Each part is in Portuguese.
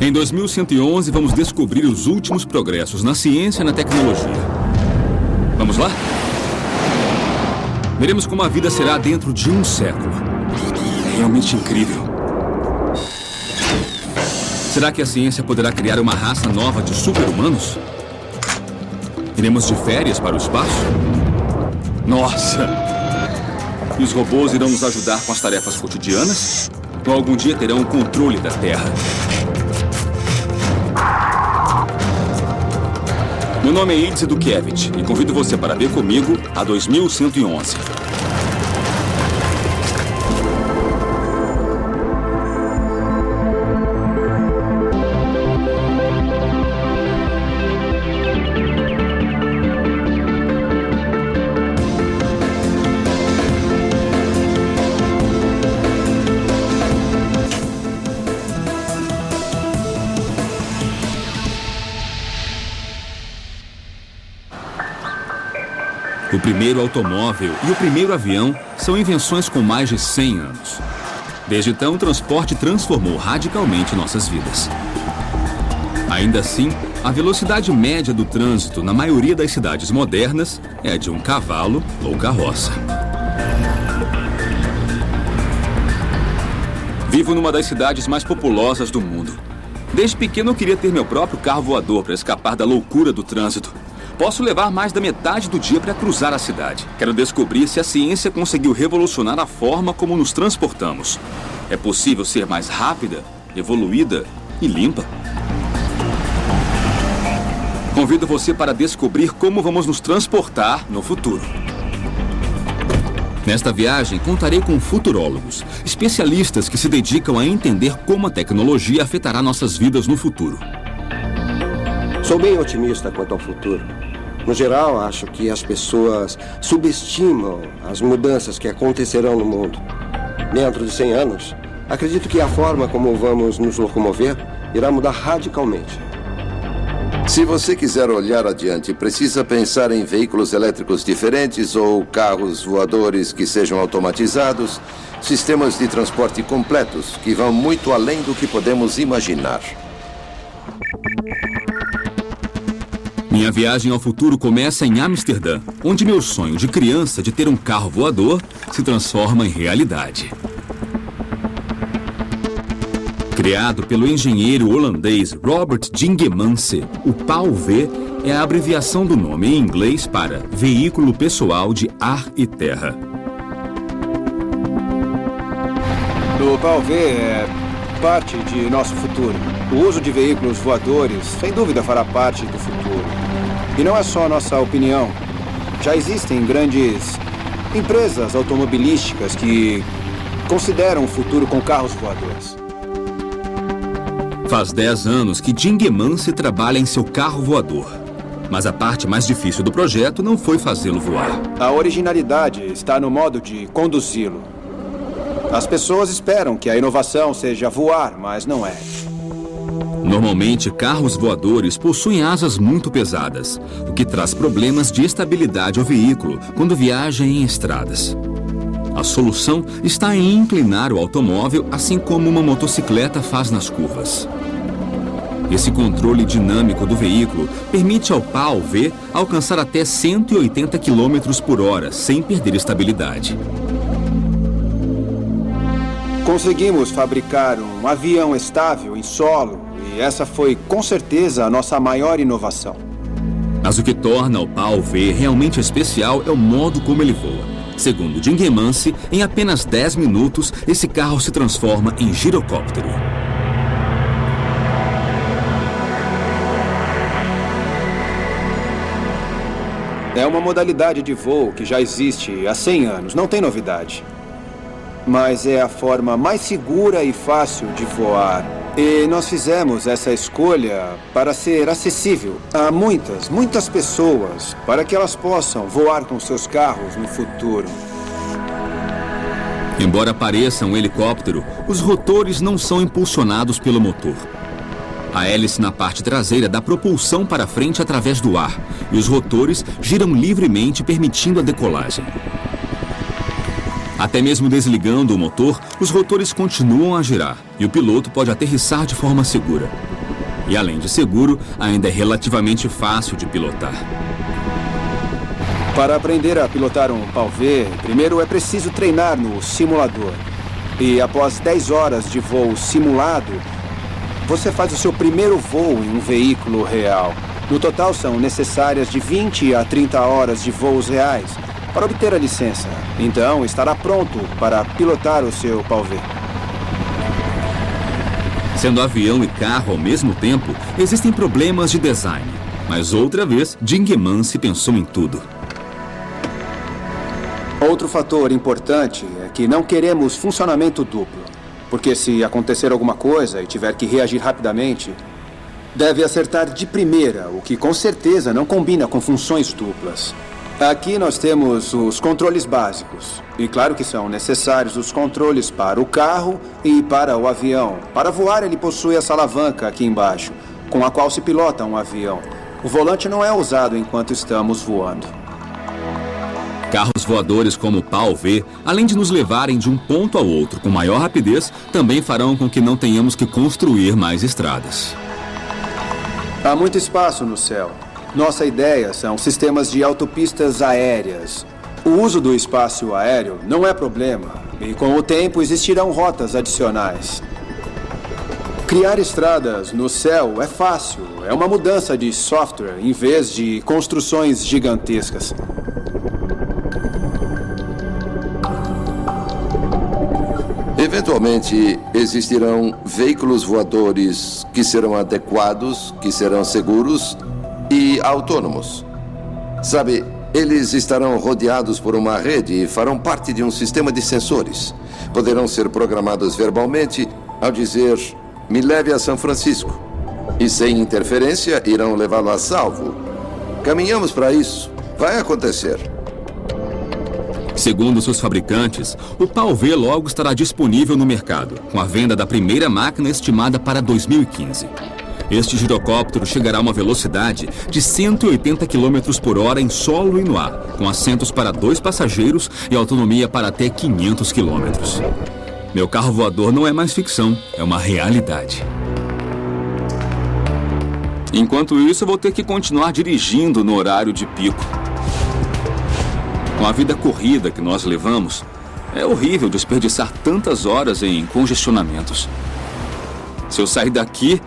Em 2111, vamos descobrir os últimos progressos na ciência e na tecnologia. Vamos lá? Veremos como a vida será dentro de um século. É realmente incrível. Será que a ciência poderá criar uma raça nova de super-humanos? Iremos de férias para o espaço? Nossa! E os robôs irão nos ajudar com as tarefas cotidianas? Ou algum dia terão o controle da Terra? Meu nome é Idze Dukevich e convido você para ver comigo a 2111. O primeiro automóvel e o primeiro avião são invenções com mais de 100 anos. Desde então, o transporte transformou radicalmente nossas vidas. Ainda assim, a velocidade média do trânsito na maioria das cidades modernas é a de um cavalo ou carroça. Vivo numa das cidades mais populosas do mundo. Desde pequeno eu queria ter meu próprio carro voador para escapar da loucura do trânsito. Posso levar mais da metade do dia para cruzar a cidade. Quero descobrir se a ciência conseguiu revolucionar a forma como nos transportamos. É possível ser mais rápida, evoluída e limpa? Convido você para descobrir como vamos nos transportar no futuro. Nesta viagem, contarei com futurólogos, especialistas que se dedicam a entender como a tecnologia afetará nossas vidas no futuro. Sou bem otimista quanto ao futuro. No geral, acho que as pessoas subestimam as mudanças que acontecerão no mundo. Dentro de 100 anos, acredito que a forma como vamos nos locomover irá mudar radicalmente. Se você quiser olhar adiante, precisa pensar em veículos elétricos diferentes ou carros voadores que sejam automatizados, sistemas de transporte completos que vão muito além do que podemos imaginar. Minha viagem ao futuro começa em Amsterdã, onde meu sonho de criança de ter um carro voador se transforma em realidade. Criado pelo engenheiro holandês Robert Dingemans, o PAL-V é a abreviação do nome em inglês para Veículo Pessoal de Ar e Terra. O PAL-V é parte de nosso futuro. O uso de veículos voadores, sem dúvida, fará parte do futuro. E não é só nossa opinião. Já existem grandes empresas automobilísticas que consideram o futuro com carros voadores. Faz 10 anos que Dingemans trabalha em seu carro voador. Mas a parte mais difícil do projeto não foi fazê-lo voar. A originalidade está no modo de conduzi-lo. As pessoas esperam que a inovação seja voar, mas não é. Normalmente, carros voadores possuem asas muito pesadas, o que traz problemas de estabilidade ao veículo quando viaja em estradas. A solução está em inclinar o automóvel assim como uma motocicleta faz nas curvas. Esse controle dinâmico do veículo permite ao PAL-V alcançar até 180 km por hora sem perder estabilidade. Conseguimos fabricar um avião estável em solo e essa foi, com certeza, a nossa maior inovação. Mas o que torna o PAL-V realmente especial é o modo como ele voa. Segundo Dingemans, em apenas 10 minutos, esse carro se transforma em girocóptero. É uma modalidade de voo que já existe há 100 anos, não tem novidade. Mas é a forma mais segura e fácil de voar. E nós fizemos essa escolha para ser acessível a muitas pessoas, para que elas possam voar com seus carros no futuro. Embora pareça um helicóptero, os rotores não são impulsionados pelo motor. A hélice na parte traseira dá propulsão para frente através do ar, e os rotores giram livremente, permitindo a decolagem. Até mesmo desligando o motor, os rotores continuam a girar e o piloto pode aterrissar de forma segura. E além de seguro, ainda é relativamente fácil de pilotar. Para aprender a pilotar um PAL-V, primeiro é preciso treinar no simulador. E após 10 horas de voo simulado, você faz o seu primeiro voo em um veículo real. No total, são necessárias de 20 a 30 horas de voos reais para obter a licença. Então, estará pronto para pilotar o seu PAL-V. Sendo avião e carro ao mesmo tempo, existem problemas de design. Mas outra vez, Dingman se pensou em tudo. Outro fator importante é que não queremos funcionamento duplo. Porque se acontecer alguma coisa e tiver que reagir rapidamente, deve acertar de primeira, o que com certeza não combina com funções duplas. Aqui nós temos os controles básicos. E claro que são necessários os controles para o carro e para o avião. Para voar, ele possui essa alavanca aqui embaixo, com a qual se pilota um avião. O volante não é usado enquanto estamos voando. Carros voadores como o PAL-V, além de nos levarem de um ponto ao outro com maior rapidez, também farão com que não tenhamos que construir mais estradas. Há muito espaço no céu. Nossa ideia são sistemas de autopistas aéreas. O uso do espaço aéreo não é problema, e com o tempo existirão rotas adicionais. Criar estradas no céu é fácil, é uma mudança de software em vez de construções gigantescas. Eventualmente, existirão veículos voadores que serão adequados, que serão seguros e autônomos. Sabe, eles estarão rodeados por uma rede e farão parte de um sistema de sensores. Poderão ser programados verbalmente ao dizer, me leve a São Francisco. E sem interferência, irão levá-lo a salvo. Caminhamos para isso. Vai acontecer. Segundo seus fabricantes, o PAL-V logo estará disponível no mercado, com a venda da primeira máquina estimada para 2015. Este girocóptero chegará a uma velocidade de 180 km por hora em solo e no ar, com assentos para 2 passageiros e autonomia para até 500 km. Meu carro voador não é mais ficção, é uma realidade. Enquanto isso, eu vou ter que continuar dirigindo no horário de pico. Com a vida corrida que nós levamos, é horrível desperdiçar tantas horas em congestionamentos. Se eu sair daqui,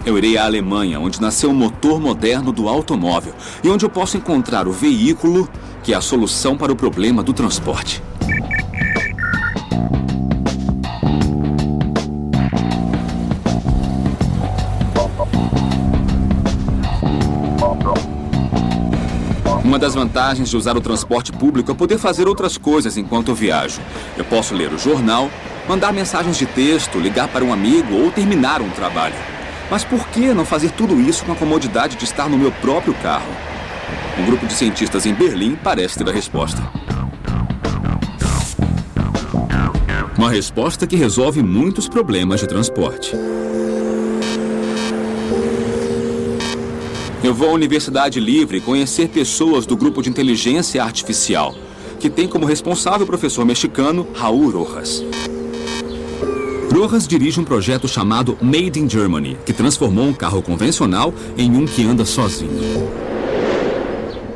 eu irei à Alemanha, onde nasceu o motor moderno do automóvel e onde eu posso encontrar o veículo que é a solução para o problema do transporte. Uma das vantagens de usar o transporte público é poder fazer outras coisas enquanto eu viajo. Eu posso ler o jornal, mandar mensagens de texto, ligar para um amigo ou terminar um trabalho. Mas por que não fazer tudo isso com a comodidade de estar no meu próprio carro? Um grupo de cientistas em Berlim parece ter a resposta. Uma resposta que resolve muitos problemas de transporte. Eu vou à Universidade Livre conhecer pessoas do grupo de inteligência artificial, que tem como responsável o professor mexicano Raul Rojas. Rojas dirige um projeto chamado Made in Germany, que transformou um carro convencional em um que anda sozinho.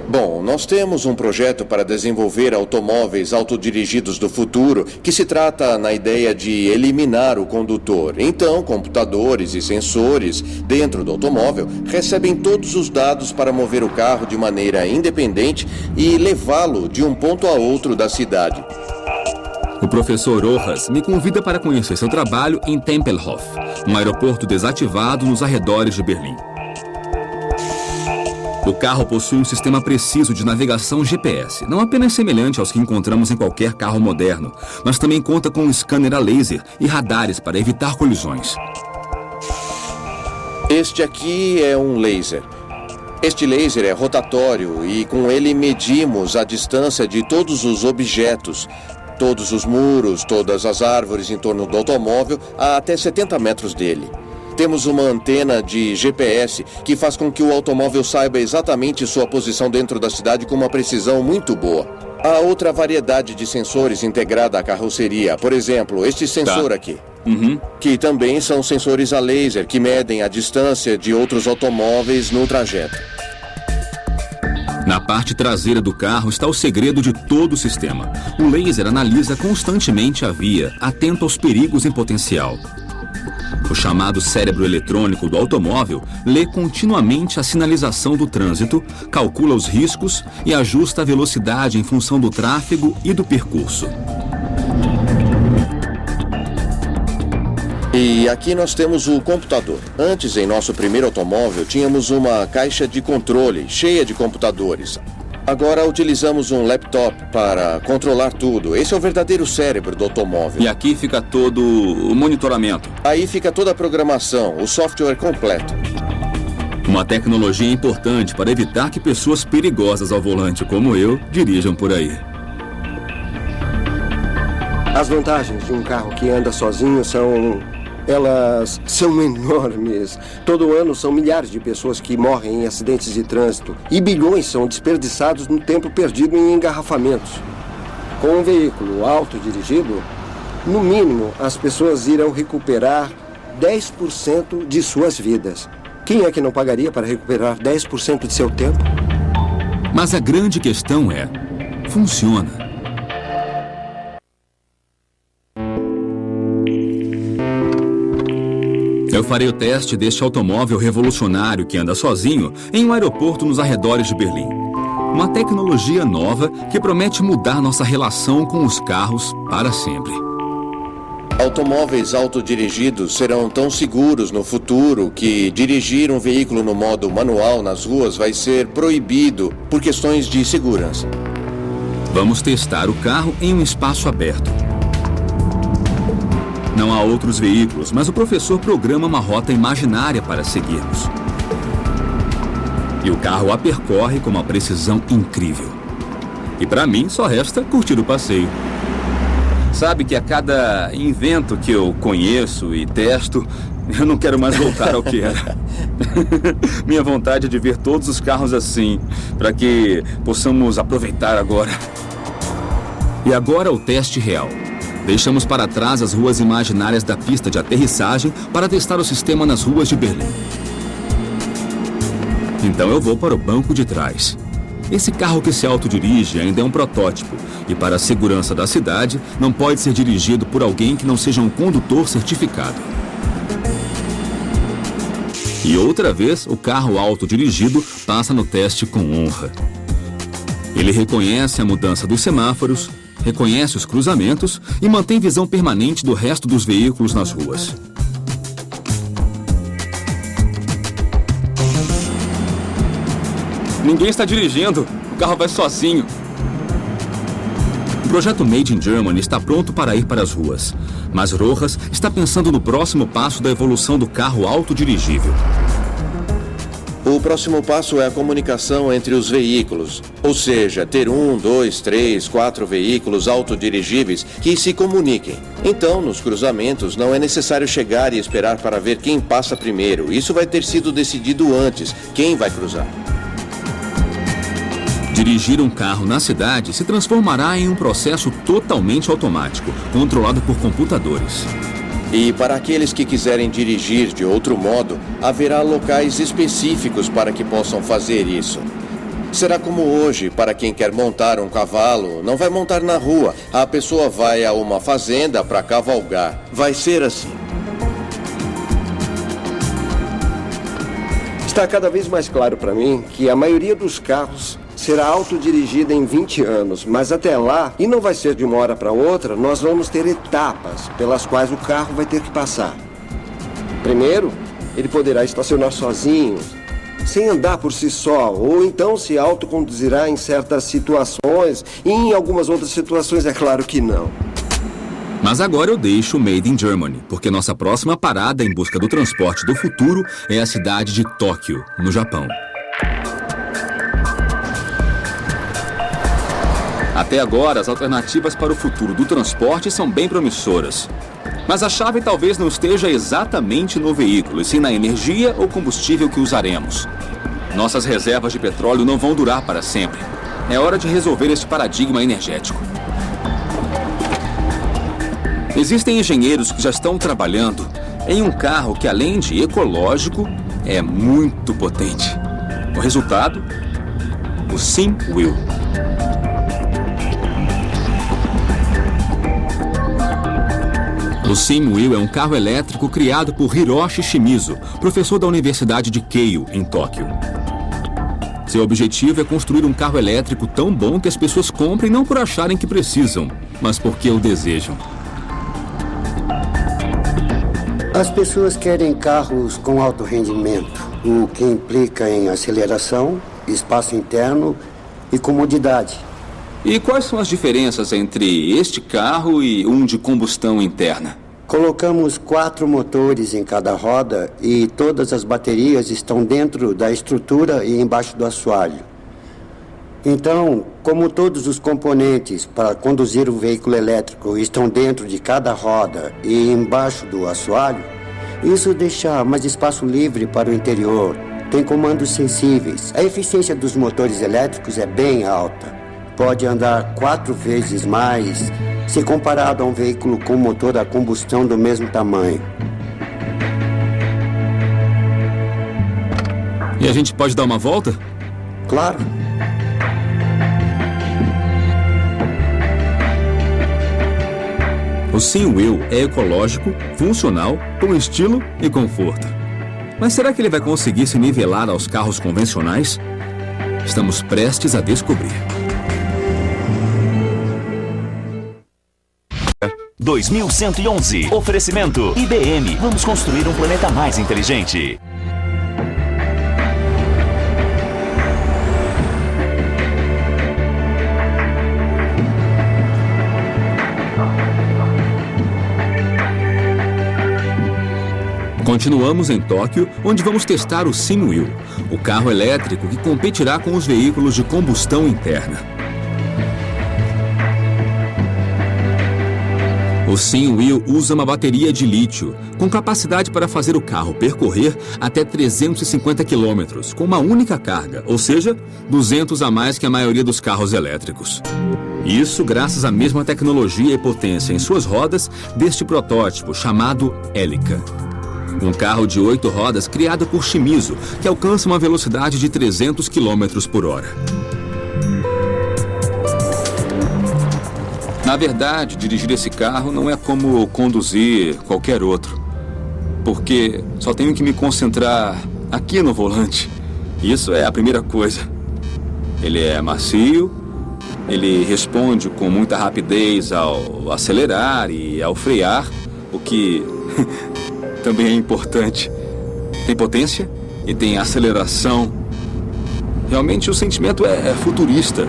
Bom, nós temos um projeto para desenvolver automóveis autodirigidos do futuro que se trata na ideia de eliminar o condutor. Então, computadores e sensores dentro do automóvel recebem todos os dados para mover o carro de maneira independente e levá-lo de um ponto a outro da cidade. O professor Rojas me convida para conhecer seu trabalho em Tempelhof, um aeroporto desativado nos arredores de Berlim. O carro possui um sistema preciso de navegação GPS, não apenas semelhante aos que encontramos em qualquer carro moderno, mas também conta com um scanner a laser e radares para evitar colisões. Este aqui é um laser. Este laser é rotatório e com ele medimos a distância de todos os objetos, todos os muros, todas as árvores em torno do automóvel, a até 70 metros dele. Temos uma antena de GPS que faz com que o automóvel saiba exatamente sua posição dentro da cidade com uma precisão muito boa. Há outra variedade de sensores integrada à carroceria. Por exemplo, este sensor aqui. Que também são sensores a laser que medem a distância de outros automóveis no trajeto. Na parte traseira do carro está o segredo de todo o sistema. O laser analisa constantemente a via, atento aos perigos em potencial. O chamado cérebro eletrônico do automóvel lê continuamente a sinalização do trânsito, calcula os riscos e ajusta a velocidade em função do tráfego e do percurso. E aqui nós temos o computador. Antes, em nosso primeiro automóvel, tínhamos uma caixa de controle cheia de computadores. Agora utilizamos um laptop para controlar tudo. Esse é o verdadeiro cérebro do automóvel. E aqui fica todo o monitoramento. Aí fica toda a programação, o software completo. Uma tecnologia importante para evitar que pessoas perigosas ao volante como eu dirijam por aí. As vantagens de um carro que anda sozinho elas são enormes. Todo ano são milhares de pessoas que morrem em acidentes de trânsito e bilhões são desperdiçados no tempo perdido em engarrafamentos. Com um veículo autodirigido, no mínimo, as pessoas irão recuperar 10% de suas vidas. Quem é que não pagaria para recuperar 10% de seu tempo? Mas a grande questão é, funciona? Eu farei o teste deste automóvel revolucionário que anda sozinho em um aeroporto nos arredores de Berlim. Uma tecnologia nova que promete mudar nossa relação com os carros para sempre. Automóveis autodirigidos serão tão seguros no futuro que dirigir um veículo no modo manual nas ruas vai ser proibido por questões de segurança. Vamos testar o carro em um espaço aberto. Não há outros veículos, mas o professor programa uma rota imaginária para seguirmos. E o carro a percorre com uma precisão incrível. E para mim só resta curtir o passeio. Sabe que a cada invento que eu conheço e testo, eu não quero mais voltar ao que era. Minha vontade é de ver todos os carros assim, para que possamos aproveitar agora. E agora o teste real. Deixamos para trás as ruas imaginárias da pista de aterrissagem para testar o sistema nas ruas de Berlim. Então eu vou para o banco de trás. Esse carro que se autodirige ainda é um protótipo e, para a segurança da cidade, não pode ser dirigido por alguém que não seja um condutor certificado. E outra vez, o carro autodirigido passa no teste com honra. Ele reconhece a mudança dos semáforos, reconhece os cruzamentos e mantém visão permanente do resto dos veículos nas ruas. Ninguém está dirigindo, o carro vai sozinho. O projeto Made in Germany está pronto para ir para as ruas, mas Rojas está pensando no próximo passo da evolução do carro autodirigível. O próximo passo é a comunicação entre os veículos, ou seja, ter 1, 2, 3, 4 veículos autodirigíveis que se comuniquem. Então, nos cruzamentos, não é necessário chegar e esperar para ver quem passa primeiro. Isso vai ter sido decidido antes, quem vai cruzar. Dirigir um carro na cidade se transformará em um processo totalmente automático, controlado por computadores. E para aqueles que quiserem dirigir de outro modo, haverá locais específicos para que possam fazer isso. Será como hoje, para quem quer montar um cavalo, não vai montar na rua. A pessoa vai a uma fazenda para cavalgar. Vai ser assim. Está cada vez mais claro para mim que a maioria dos carros será autodirigida em 20 anos, mas até lá, e não vai ser de uma hora para outra, nós vamos ter etapas pelas quais o carro vai ter que passar. Primeiro, ele poderá estacionar sozinho, sem andar por si só, ou então se autoconduzirá em certas situações, e em algumas outras situações é claro que não. Mas agora eu deixo o Made in Germany, porque nossa próxima parada em busca do transporte do futuro é a cidade de Tóquio, no Japão. Até agora, as alternativas para o futuro do transporte são bem promissoras. Mas a chave talvez não esteja exatamente no veículo, e sim na energia ou combustível que usaremos. Nossas reservas de petróleo não vão durar para sempre. É hora de resolver este paradigma energético. Existem engenheiros que já estão trabalhando em um carro que, além de ecológico, é muito potente. O resultado? O SimWheel. O SimWheel é um carro elétrico criado por Hiroshi Shimizu, professor da Universidade de Keio, em Tóquio. Seu objetivo é construir um carro elétrico tão bom que as pessoas comprem não por acharem que precisam, mas porque o desejam. As pessoas querem carros com alto rendimento, o que implica em aceleração, espaço interno e comodidade. E quais são as diferenças entre este carro e um de combustão interna? Colocamos 4 motores em cada roda e todas as baterias estão dentro da estrutura e embaixo do assoalho. Então, como todos os componentes para conduzir o veículo elétrico estão dentro de cada roda e embaixo do assoalho, isso deixa mais espaço livre para o interior. Tem comandos sensíveis. A eficiência dos motores elétricos é bem alta. Pode andar 4 vezes mais se comparado a um veículo com motor a combustão do mesmo tamanho. E a gente pode dar uma volta? Claro. O SimWheel é ecológico, funcional, com estilo e conforto. Mas será que ele vai conseguir se nivelar aos carros convencionais? Estamos prestes a descobrir. 2111. Oferecimento IBM. Vamos construir um planeta mais inteligente. Continuamos em Tóquio, onde vamos testar o SimWheel, o carro elétrico que competirá com os veículos de combustão interna. O SimWheel usa uma bateria de lítio, com capacidade para fazer o carro percorrer até 350 quilômetros, com uma única carga, ou seja, 200 a mais que a maioria dos carros elétricos. Isso graças à mesma tecnologia e potência em suas rodas deste protótipo, chamado Helica. Um carro de 8 rodas criado por Shimizu, que alcança uma velocidade de 300 km por hora. Na verdade, dirigir esse carro não é como conduzir qualquer outro, porque só tenho que me concentrar aqui no volante. Isso é a primeira coisa. Ele é macio, ele responde com muita rapidez ao acelerar e ao frear, o que também é importante. Tem potência e tem aceleração. Realmente o sentimento é futurista.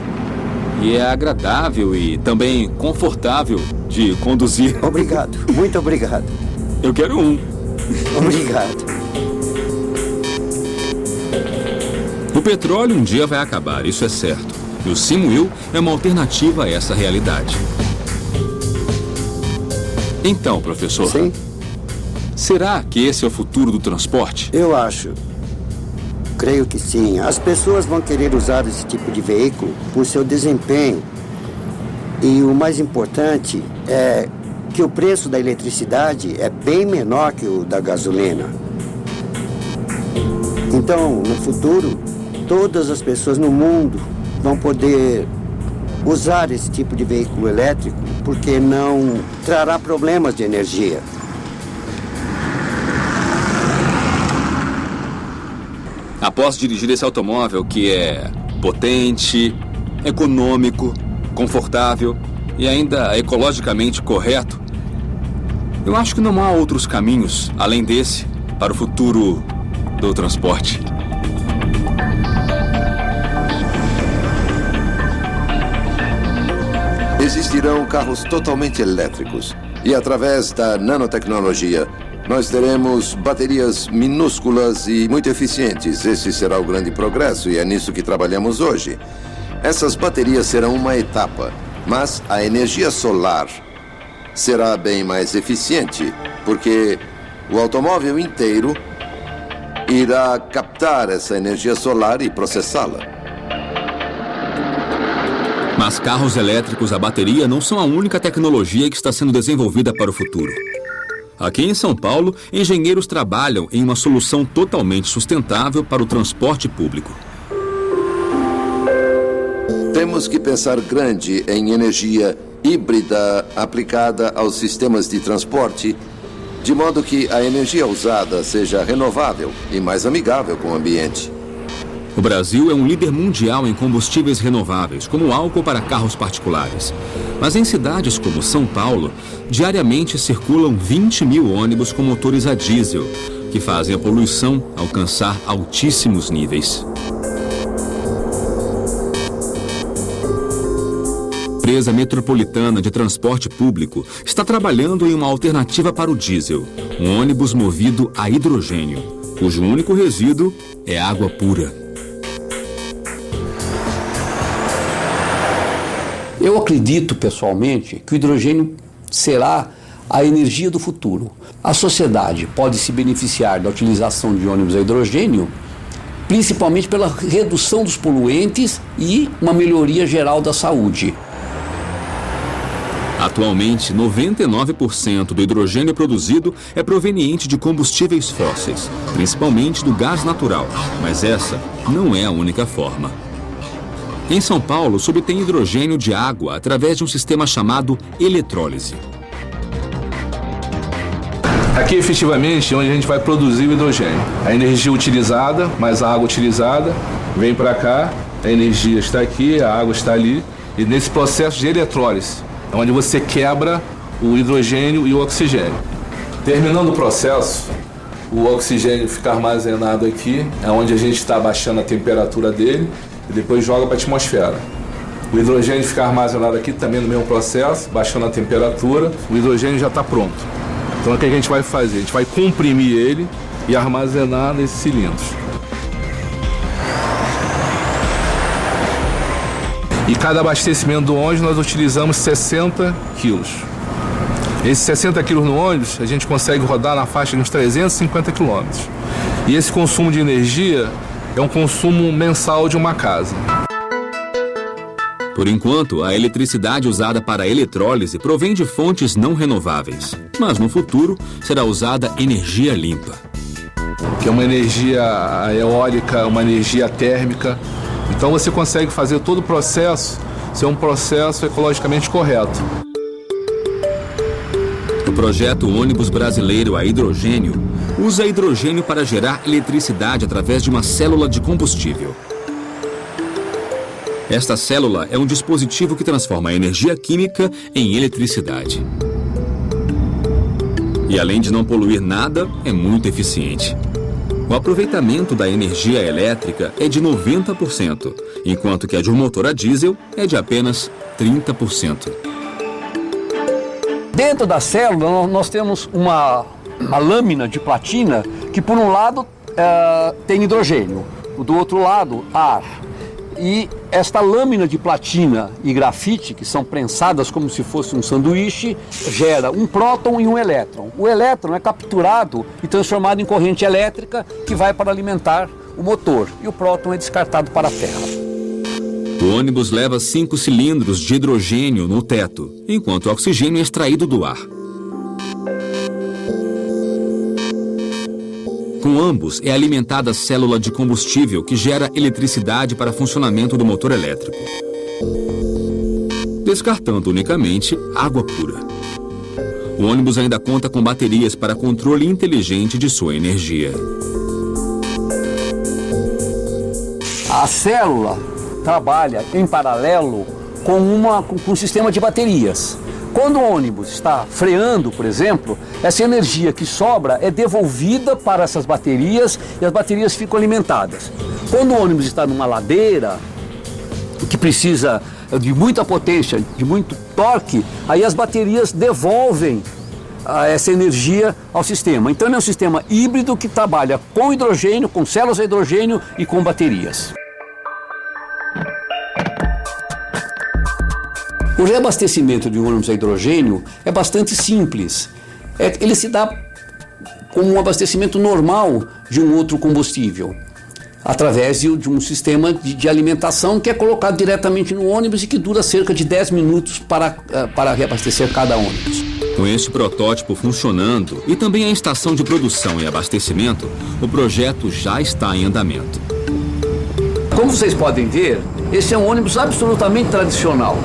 E é agradável e também confortável de conduzir. Obrigado, muito obrigado. Eu quero um. Obrigado. O petróleo um dia vai acabar, isso é certo. E o SimWheel é uma alternativa a essa realidade. Então, professor. Sim? Será que esse é o futuro do transporte? Eu acho. Creio que sim. As pessoas vão querer usar esse tipo de veículo por seu desempenho. E o mais importante é que o preço da eletricidade é bem menor que o da gasolina. Então, no futuro, todas as pessoas no mundo vão poder usar esse tipo de veículo elétrico porque não trará problemas de energia. Após dirigir esse automóvel que é potente, econômico, confortável e ainda ecologicamente correto, eu acho que não há outros caminhos, além desse, para o futuro do transporte. Existirão carros totalmente elétricos e, através da nanotecnologia, nós teremos baterias minúsculas e muito eficientes. Esse será o grande progresso e é nisso que trabalhamos hoje. Essas baterias serão uma etapa, mas a energia solar será bem mais eficiente, porque o automóvel inteiro irá captar essa energia solar e processá-la. Mas carros elétricos a bateria não são a única tecnologia que está sendo desenvolvida para o futuro. Aqui em São Paulo, engenheiros trabalham em uma solução totalmente sustentável para o transporte público. Temos que pensar grande em energia híbrida aplicada aos sistemas de transporte, de modo que a energia usada seja renovável e mais amigável com o ambiente. O Brasil é um líder mundial em combustíveis renováveis, como álcool para carros particulares. Mas em cidades como São Paulo, diariamente circulam 20 mil ônibus com motores a diesel, que fazem a poluição alcançar altíssimos níveis. A empresa metropolitana de transporte público está trabalhando em uma alternativa para o diesel, um ônibus movido a hidrogênio, cujo único resíduo é água pura. Eu acredito, pessoalmente, que o hidrogênio será a energia do futuro. A sociedade pode se beneficiar da utilização de ônibus a hidrogênio, principalmente pela redução dos poluentes e uma melhoria geral da saúde. Atualmente, 99% do hidrogênio produzido é proveniente de combustíveis fósseis, principalmente do gás natural, mas essa não é a única forma. Em São Paulo, se obtém hidrogênio de água através de um sistema chamado eletrólise. Aqui, efetivamente, é onde a gente vai produzir o hidrogênio. A energia utilizada, mais a água utilizada, vem para cá, a energia está aqui, a água está ali, e nesse processo de eletrólise, é onde você quebra o hidrogênio e o oxigênio. Terminando o processo, o oxigênio fica armazenado aqui, é onde a gente está abaixando a temperatura dele, e depois joga para a atmosfera. O hidrogênio fica armazenado aqui também no mesmo processo, baixando a temperatura, o hidrogênio já está pronto. Então o que a gente vai fazer? A gente vai comprimir ele e armazenar nesses cilindros. E cada abastecimento do ônibus nós utilizamos 60 quilos. Esses 60 quilos no ônibus a gente consegue rodar na faixa de uns 350 quilômetros. E esse consumo de energia é um consumo mensal de uma casa. Por enquanto, a eletricidade usada para a eletrólise provém de fontes não renováveis. Mas no futuro, será usada energia limpa. Que é uma energia eólica, uma energia térmica. Então você consegue fazer todo o processo ser um processo ecologicamente correto. O projeto ônibus brasileiro a hidrogênio usa hidrogênio para gerar eletricidade através de uma célula de combustível. Esta célula é um dispositivo que transforma a energia química em eletricidade. E além de não poluir nada, é muito eficiente. O aproveitamento da energia elétrica é de 90%, enquanto que a de um motor a diesel é de apenas 30%. Dentro da célula nós temos uma lâmina de platina que por um lado tem hidrogênio, do outro lado ar. E esta lâmina de platina e grafite, que são prensadas como se fosse um sanduíche, gera um próton e um elétron. O elétron é capturado e transformado em corrente elétrica que vai para alimentar o motor, e o próton é descartado para a Terra. O ônibus leva 5 cilindros de hidrogênio no teto, enquanto o oxigênio é extraído do ar. Com ambos é alimentada a célula de combustível que gera eletricidade para funcionamento do motor elétrico, descartando unicamente água pura. O ônibus ainda conta com baterias para controle inteligente de sua energia. A célula trabalha em paralelo com um sistema de baterias. Quando o ônibus está freando, por exemplo, essa energia que sobra é devolvida para essas baterias e as baterias ficam alimentadas. Quando o ônibus está numa ladeira, que precisa de muita potência, de muito torque, aí as baterias devolvem essa energia ao sistema. Então é um sistema híbrido que trabalha com hidrogênio, com células a hidrogênio e com baterias. O reabastecimento de um ônibus a hidrogênio é bastante simples. Ele se dá como um abastecimento normal de um outro combustível. através de um sistema de alimentação que é colocado diretamente no ônibus e que dura cerca de 10 minutos para reabastecer cada ônibus. Com este protótipo funcionando e também a estação de produção e abastecimento, o projeto já está em andamento. Como vocês podem ver, esse é um ônibus absolutamente tradicional,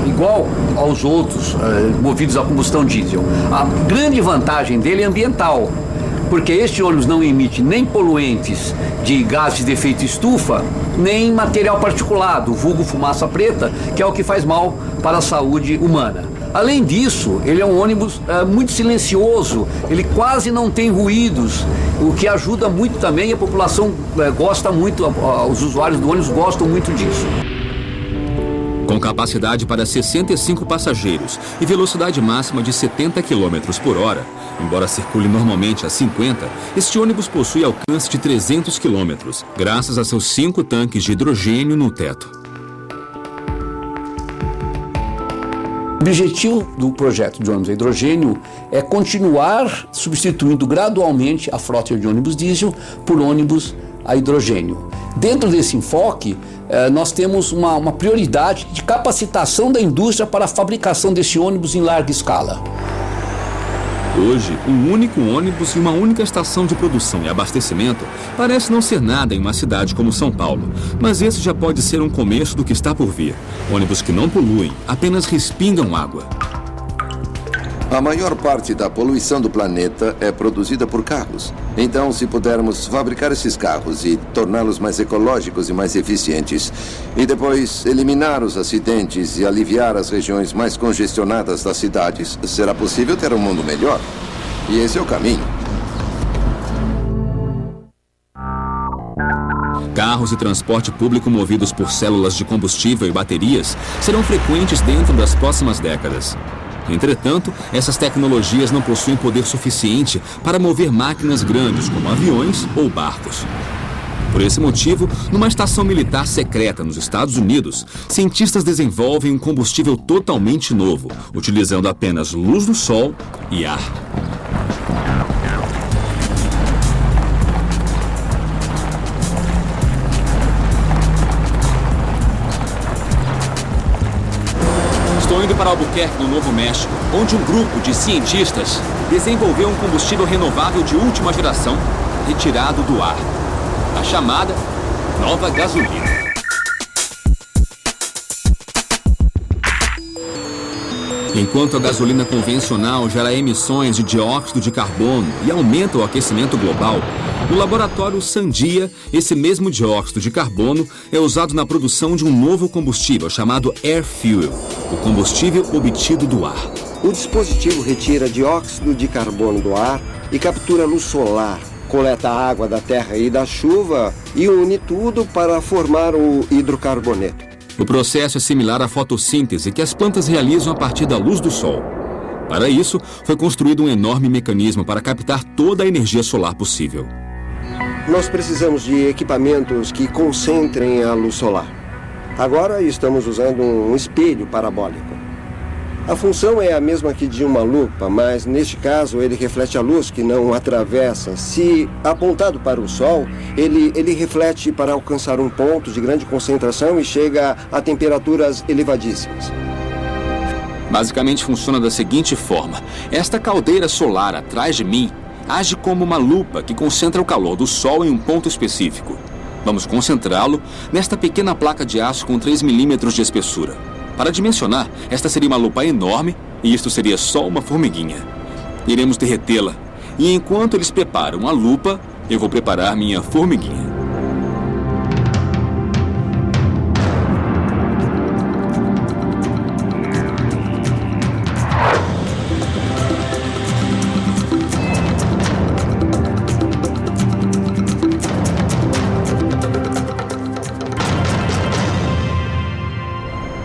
igual aos outros movidos a combustão diesel. A grande vantagem dele é ambiental, porque este ônibus não emite nem poluentes de gases de efeito estufa, nem material particulado, vulgo fumaça preta, que é o que faz mal para a saúde humana. Além disso, ele é um ônibus muito silencioso, ele quase não tem ruídos, o que ajuda muito também, a população gosta muito, os usuários do ônibus gostam muito disso. Com capacidade para 65 passageiros e velocidade máxima de 70 km por hora, embora circule normalmente a 50, este ônibus possui alcance de 300 km, graças a seus 5 tanques de hidrogênio no teto. O objetivo do projeto de ônibus a hidrogênio é continuar substituindo gradualmente a frota de ônibus diesel por ônibus a hidrogênio. Dentro desse enfoque, nós temos uma prioridade de capacitação da indústria para a fabricação desse ônibus em larga escala. Hoje, um único ônibus e uma única estação de produção e abastecimento parece não ser nada em uma cidade como São Paulo, mas esse já pode ser um começo do que está por vir. Ônibus que não poluem, apenas respingam água. A maior parte da poluição do planeta é produzida por carros. Então, se pudermos fabricar esses carros e torná-los mais ecológicos e mais eficientes, e depois eliminar os acidentes e aliviar as regiões mais congestionadas das cidades, será possível ter um mundo melhor. E esse é o caminho. Carros e transporte público movidos por células de combustível e baterias serão frequentes dentro das próximas décadas. Entretanto, essas tecnologias não possuem poder suficiente para mover máquinas grandes como aviões ou barcos. Por esse motivo, numa estação militar secreta nos Estados Unidos, cientistas desenvolvem um combustível totalmente novo, utilizando apenas luz do sol e ar. Estou indo para Albuquerque, no Novo México, onde um grupo de cientistas desenvolveu um combustível renovável de última geração, retirado do ar. A chamada nova gasolina. Enquanto a gasolina convencional gera emissões de dióxido de carbono e aumenta o aquecimento global, no laboratório Sandia, esse mesmo dióxido de carbono é usado na produção de um novo combustível chamado Air Fuel, o combustível obtido do ar. O dispositivo retira dióxido de carbono do ar e captura luz solar, coleta a água da terra e da chuva e une tudo para formar o hidrocarboneto. O processo é similar à fotossíntese que as plantas realizam a partir da luz do sol. Para isso, foi construído um enorme mecanismo para captar toda a energia solar possível. Nós precisamos de equipamentos que concentrem a luz solar. Agora estamos usando um espelho parabólico. A função é a mesma que de uma lupa, mas neste caso ele reflete a luz que não atravessa. Se apontado para o sol, ele reflete para alcançar um ponto de grande concentração e chega a temperaturas elevadíssimas. Basicamente funciona da seguinte forma: esta caldeira solar atrás de mim age como uma lupa que concentra o calor do sol em um ponto específico. Vamos concentrá-lo nesta pequena placa de aço com 3 milímetros de espessura. Para dimensionar, esta seria uma lupa enorme e isto seria só uma formiguinha. Iremos derretê-la e enquanto eles preparam a lupa, eu vou preparar minha formiguinha.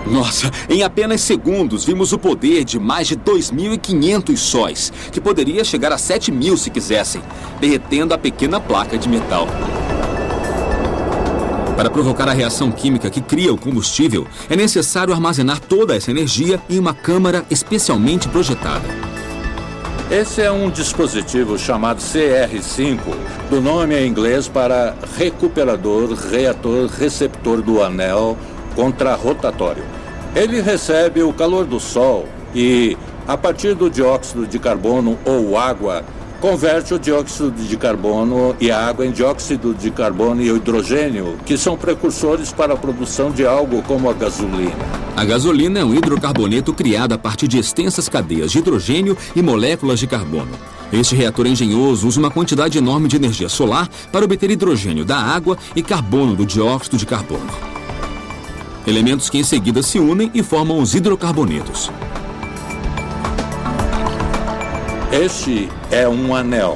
Nossa, em apenas segundos vimos o poder de mais de 2.500 sóis, que poderia chegar a 7.000 se quisessem, derretendo a pequena placa de metal. Para provocar a reação química que cria o combustível, é necessário armazenar toda essa energia em uma câmara especialmente projetada. Esse é um dispositivo chamado CR5, do nome em inglês para recuperador, reator, receptor do anel contrarrotatório. Ele recebe o calor do Sol e, a partir do dióxido de carbono ou água, converte o dióxido de carbono e a água em dióxido de carbono e hidrogênio, que são precursores para a produção de algo como a gasolina. A gasolina é um hidrocarboneto criado a partir de extensas cadeias de hidrogênio e moléculas de carbono. Este reator engenhoso usa uma quantidade enorme de energia solar para obter hidrogênio da água e carbono do dióxido de carbono. Elementos que em seguida se unem e formam os hidrocarbonetos. Este é um anel.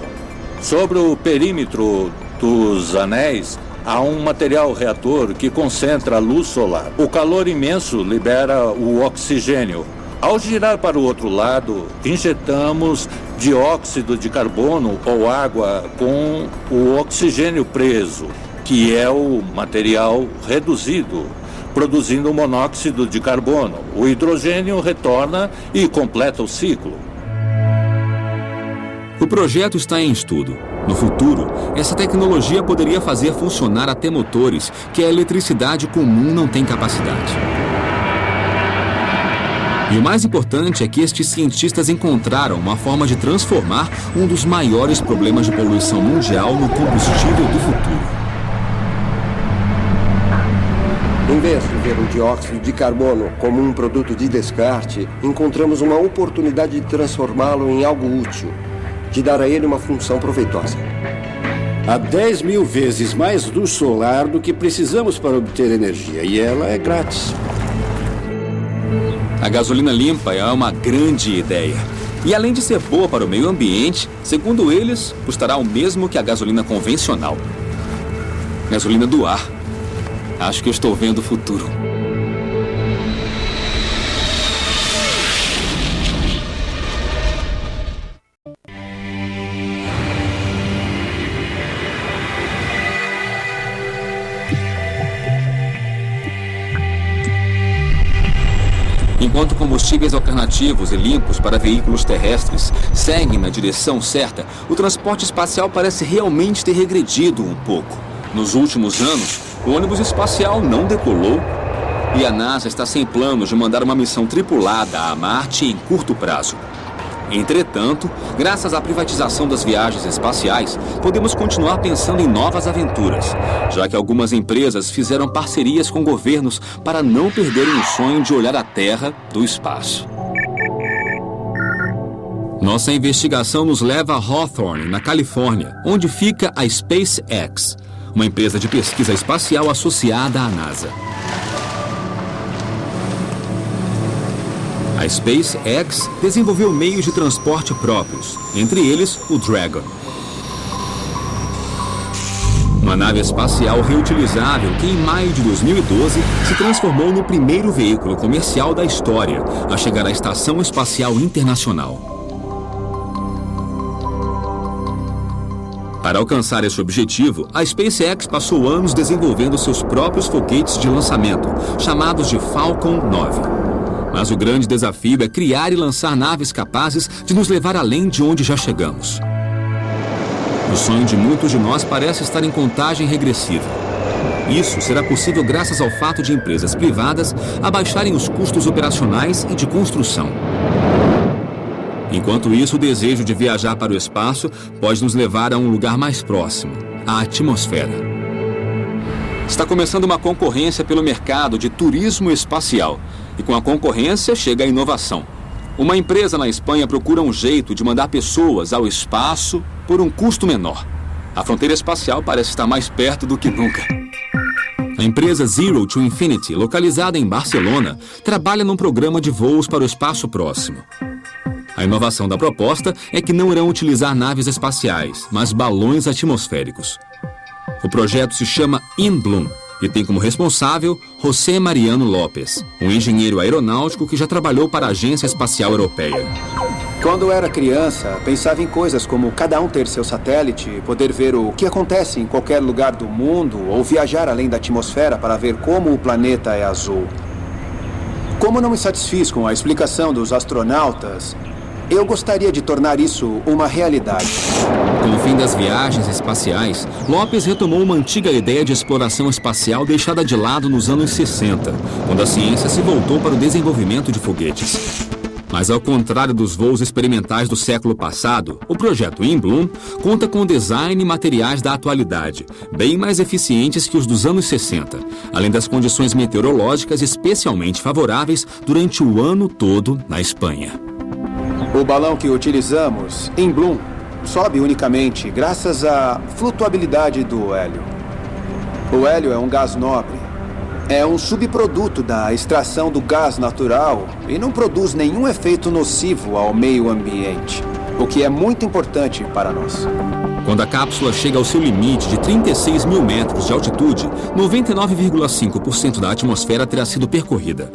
Sobre o perímetro dos anéis, há um material reator que concentra a luz solar. O calor imenso libera o oxigênio. Ao girar para o outro lado, injetamos dióxido de carbono ou água com o oxigênio preso, que é o material reduzido, produzindo monóxido de carbono. O hidrogênio retorna e completa o ciclo. O projeto está em estudo. No futuro, essa tecnologia poderia fazer funcionar até motores que a eletricidade comum não tem capacidade. E o mais importante é que estes cientistas encontraram uma forma de transformar um dos maiores problemas de poluição mundial no combustível do futuro. Em vez de ver o dióxido de carbono como um produto de descarte, encontramos uma oportunidade de transformá-lo em algo útil, de dar a ele uma função proveitosa. Há 10.000 vezes mais luz solar do que precisamos para obter energia, e ela é grátis. A gasolina limpa é uma grande ideia. E além de ser boa para o meio ambiente, segundo eles, custará o mesmo que a gasolina convencional. Gasolina do ar. Acho que eu estou vendo o futuro. Enquanto combustíveis alternativos e limpos para veículos terrestres seguem na direção certa, o transporte espacial parece realmente ter regredido um pouco. Nos últimos anos, o ônibus espacial não decolou e a NASA está sem planos de mandar uma missão tripulada a Marte em curto prazo. Entretanto, graças à privatização das viagens espaciais, podemos continuar pensando em novas aventuras, já que algumas empresas fizeram parcerias com governos para não perderem o sonho de olhar a Terra do espaço. Nossa investigação nos leva a Hawthorne, na Califórnia, onde fica a SpaceX, uma empresa de pesquisa espacial associada à NASA. A SpaceX desenvolveu meios de transporte próprios, entre eles o Dragon. Uma nave espacial reutilizável que, em maio de 2012, se transformou no primeiro veículo comercial da história a chegar à Estação Espacial Internacional. Para alcançar esse objetivo, a SpaceX passou anos desenvolvendo seus próprios foguetes de lançamento, chamados de Falcon 9. Mas o grande desafio é criar e lançar naves capazes de nos levar além de onde já chegamos. O sonho de muitos de nós parece estar em contagem regressiva. Isso será possível graças ao fato de empresas privadas abaixarem os custos operacionais e de construção. Enquanto isso, o desejo de viajar para o espaço pode nos levar a um lugar mais próximo, a atmosfera. Está começando uma concorrência pelo mercado de turismo espacial. E com a concorrência chega a inovação. Uma empresa na Espanha procura um jeito de mandar pessoas ao espaço por um custo menor. A fronteira espacial parece estar mais perto do que nunca. A empresa Zero to Infinity, localizada em Barcelona, trabalha num programa de voos para o espaço próximo. A inovação da proposta é que não irão utilizar naves espaciais, mas balões atmosféricos. O projeto se chama InBloom e tem como responsável José Mariano López, um engenheiro aeronáutico que já trabalhou para a Agência Espacial Europeia. Quando era criança, pensava em coisas como cada um ter seu satélite, poder ver o que acontece em qualquer lugar do mundo ou viajar além da atmosfera para ver como o planeta é azul. Como não me satisfiz com a explicação dos astronautas, Eu gostaria de tornar isso uma realidade. Com o fim das viagens espaciais, Lopes retomou uma antiga ideia de exploração espacial deixada de lado nos anos 60, quando a ciência se voltou para o desenvolvimento de foguetes. Mas ao contrário dos voos experimentais do século passado, o projeto Inbloom conta com design e materiais da atualidade, bem mais eficientes que os dos anos 60, além das condições meteorológicas especialmente favoráveis durante o ano todo na Espanha. O balão que utilizamos, Inbloom, sobe unicamente graças à flutuabilidade do hélio. O hélio é um gás nobre. É um subproduto da extração do gás natural e não produz nenhum efeito nocivo ao meio ambiente, o que é muito importante para nós. Quando a cápsula chega ao seu limite de 36 mil metros de altitude, 99,5% da atmosfera terá sido percorrida.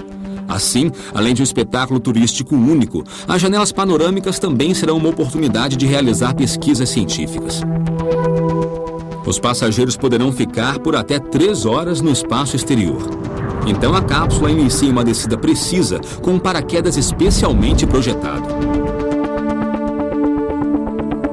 Assim, além de um espetáculo turístico único, as janelas panorâmicas também serão uma oportunidade de realizar pesquisas científicas. Os passageiros poderão ficar por até 3 horas no espaço exterior. Então a cápsula inicia uma descida precisa com um paraquedas especialmente projetado.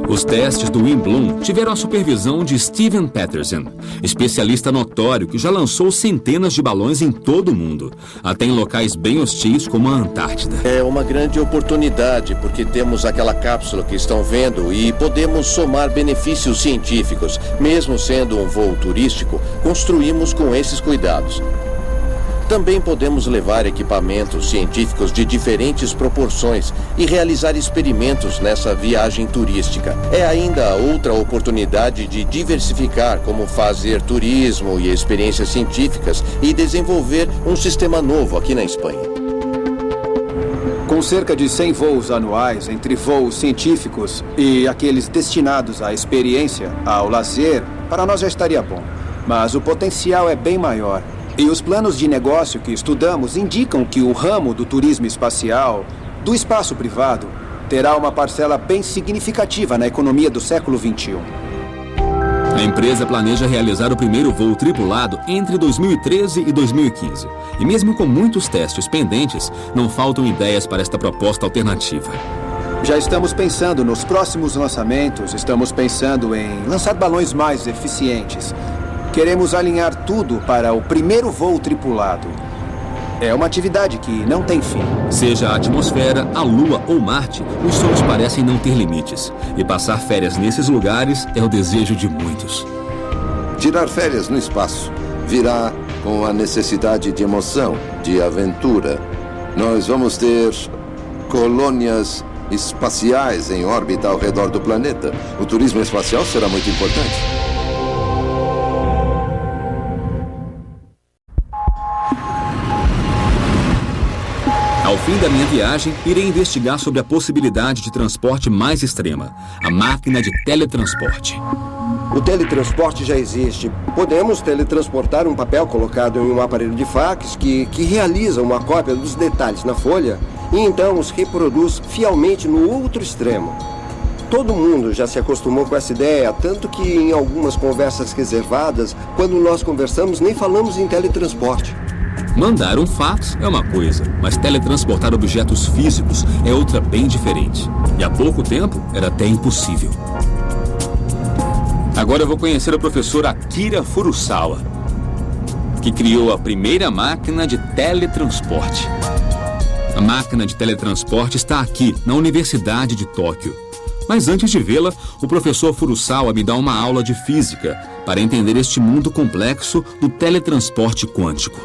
Os testes do Inbloom tiveram a supervisão de Steven Peterson, especialista notório que já lançou centenas de balões em todo o mundo, até em locais bem hostis como a Antártida. É uma grande oportunidade porque temos aquela cápsula que estão vendo e podemos somar benefícios científicos. Mesmo sendo um voo turístico, construímos com esses cuidados. Também podemos levar equipamentos científicos de diferentes proporções e realizar experimentos nessa viagem turística. É ainda outra oportunidade de diversificar como fazer turismo e experiências científicas e desenvolver um sistema novo aqui na Espanha. Com cerca de 100 voos anuais entre voos científicos e aqueles destinados à experiência, ao lazer, para nós já estaria bom. Mas o potencial é bem maior. E os planos de negócio que estudamos indicam que o ramo do turismo espacial, do espaço privado, terá uma parcela bem significativa na economia do século XXI. A empresa planeja realizar o primeiro voo tripulado entre 2013 e 2015. E mesmo com muitos testes pendentes, não faltam ideias para esta proposta alternativa. Já estamos pensando nos próximos lançamentos, estamos pensando em lançar balões mais eficientes. Queremos alinhar tudo para o primeiro voo tripulado. É uma atividade que não tem fim. Seja a atmosfera, a Lua ou Marte, os sonhos parecem não ter limites. E passar férias nesses lugares é o desejo de muitos. Tirar férias no espaço virá com a necessidade de emoção, de aventura. Nós vamos ter colônias espaciais em órbita ao redor do planeta. O turismo espacial será muito importante. Ao fim da minha viagem, irei investigar sobre a possibilidade de transporte mais extrema, a máquina de teletransporte. O teletransporte já existe. Podemos teletransportar um papel colocado em um aparelho de fax que realiza uma cópia dos detalhes na folha e então os reproduz fielmente no outro extremo. Todo mundo já se acostumou com essa ideia, tanto que em algumas conversas reservadas, quando nós conversamos, nem falamos em teletransporte. Mandar um fax é uma coisa, mas teletransportar objetos físicos é outra bem diferente. E há pouco tempo era até impossível. Agora eu vou conhecer o professor Akira Furusawa, que criou a primeira máquina de teletransporte. A máquina de teletransporte está aqui, na Universidade de Tóquio. Mas antes de vê-la, o professor Furusawa me dá uma aula de física para entender este mundo complexo do teletransporte quântico.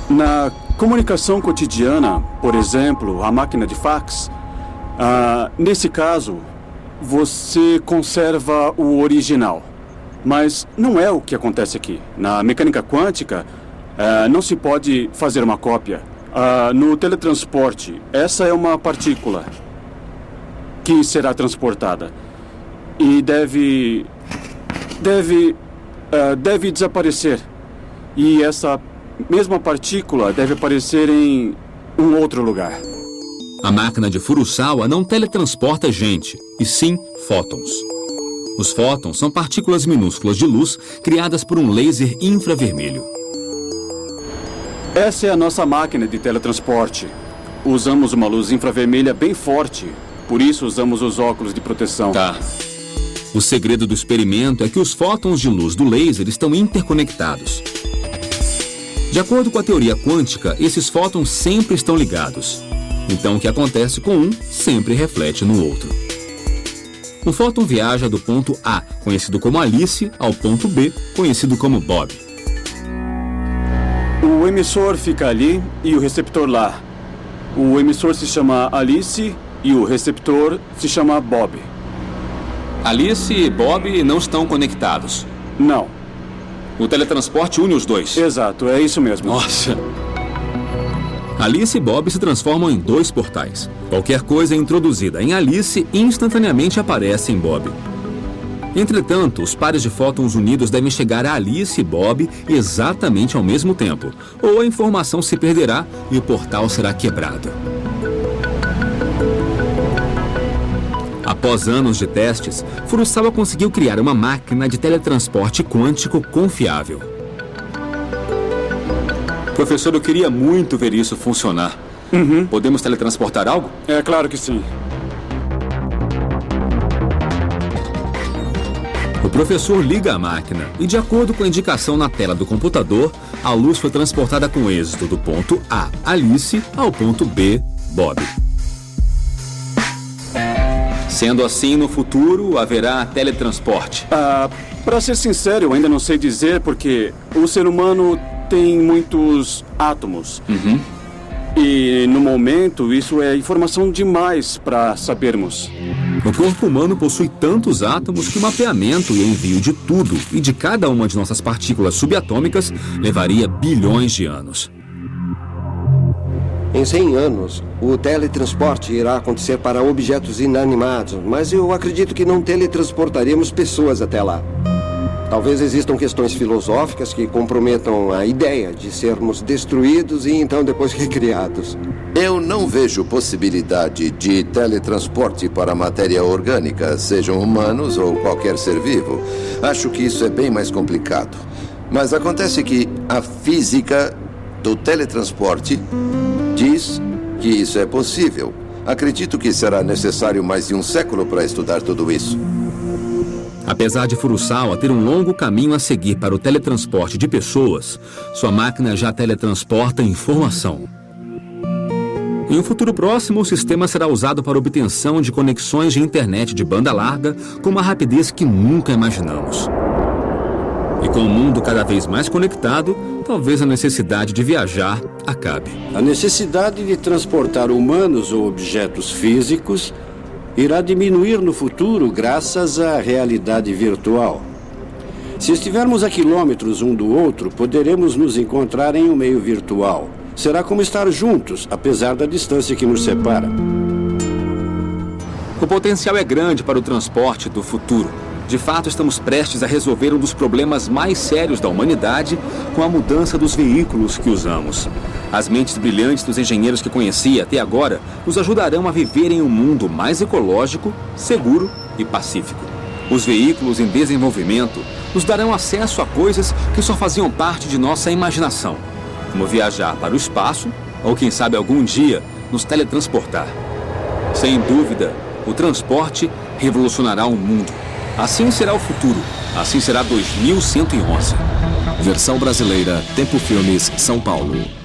Na comunicação cotidiana, por exemplo, a máquina de fax, nesse caso, você conserva o original. Mas não é o que acontece aqui. Na mecânica quântica, não se pode fazer uma cópia. No teletransporte, essa é uma partícula que será transportada e deve desaparecer. E essa mesma partícula deve aparecer em um outro lugar. A máquina de Furusawa não teletransporta gente, e sim fótons. Os fótons são partículas minúsculas de luz criadas por um laser infravermelho. Essa é a nossa máquina de teletransporte. usamos uma luz infravermelha bem forte. Por isso usamos os óculos de proteção. Tá. O segredo do experimento é que os fótons de luz do laser estão interconectados. De acordo com a teoria quântica, esses fótons sempre estão ligados. Então, o que acontece com um sempre reflete no outro. Um fóton viaja do ponto A, conhecido como Alice, ao ponto B, conhecido como Bob. O emissor fica ali e o receptor lá. O emissor se chama Alice e o receptor se chama Bob. Alice e Bob não estão conectados. Não. O teletransporte une os dois. Exato, é isso mesmo. Nossa! Alice e Bob se transformam em dois portais. Qualquer coisa introduzida em Alice instantaneamente aparece em Bob. Entretanto, os pares de fótons unidos devem chegar a Alice e Bob exatamente ao mesmo tempo, ou a informação se perderá e o portal será quebrado. Após anos de testes, Furusawa conseguiu criar uma máquina de teletransporte quântico confiável. Professor, eu queria muito ver isso funcionar. Podemos teletransportar algo? É claro que sim. O professor liga a máquina e, de acordo com a indicação na tela do computador, a luz foi transportada com êxito do ponto A, Alice, ao ponto B, Bob. Sendo assim, no futuro, haverá teletransporte. Para ser sincero, eu ainda não sei dizer porque o ser humano tem muitos átomos. E, no momento, isso é informação demais para sabermos. O corpo humano possui tantos átomos que o mapeamento e envio de tudo e de cada uma de nossas partículas subatômicas levaria bilhões de anos. Em 100 anos, o teletransporte irá acontecer para objetos inanimados, mas eu acredito que não teletransportaremos pessoas até lá. Talvez existam questões filosóficas que comprometam a ideia de sermos destruídos e então depois recriados. Eu não vejo possibilidade de teletransporte para matéria orgânica, sejam humanos ou qualquer ser vivo. Acho que isso é bem mais complicado. Mas acontece que a física do teletransporte diz que isso é possível. Acredito que será necessário mais de um século para estudar tudo isso. Apesar de Furusawa ter um longo caminho a seguir para o teletransporte de pessoas, sua máquina já teletransporta informação. Em um futuro próximo, o sistema será usado para obtenção de conexões de internet de banda larga com uma rapidez que nunca imaginamos. E com o mundo cada vez mais conectado, talvez a necessidade de viajar acabe. A necessidade de transportar humanos ou objetos físicos irá diminuir no futuro graças à realidade virtual. Se estivermos a quilômetros um do outro, poderemos nos encontrar em um meio virtual. Será como estar juntos, apesar da distância que nos separa. O potencial é grande para o transporte do futuro. De fato, estamos prestes a resolver um dos problemas mais sérios da humanidade com a mudança dos veículos que usamos. As mentes brilhantes dos engenheiros que conheci até agora nos ajudarão a viver em um mundo mais ecológico, seguro e pacífico. Os veículos em desenvolvimento nos darão acesso a coisas que só faziam parte de nossa imaginação, como viajar para o espaço ou, quem sabe, algum dia nos teletransportar. Sem dúvida, o transporte revolucionará o mundo. Assim será o futuro. Assim será 2111. Versão brasileira, Tempo Filmes, São Paulo.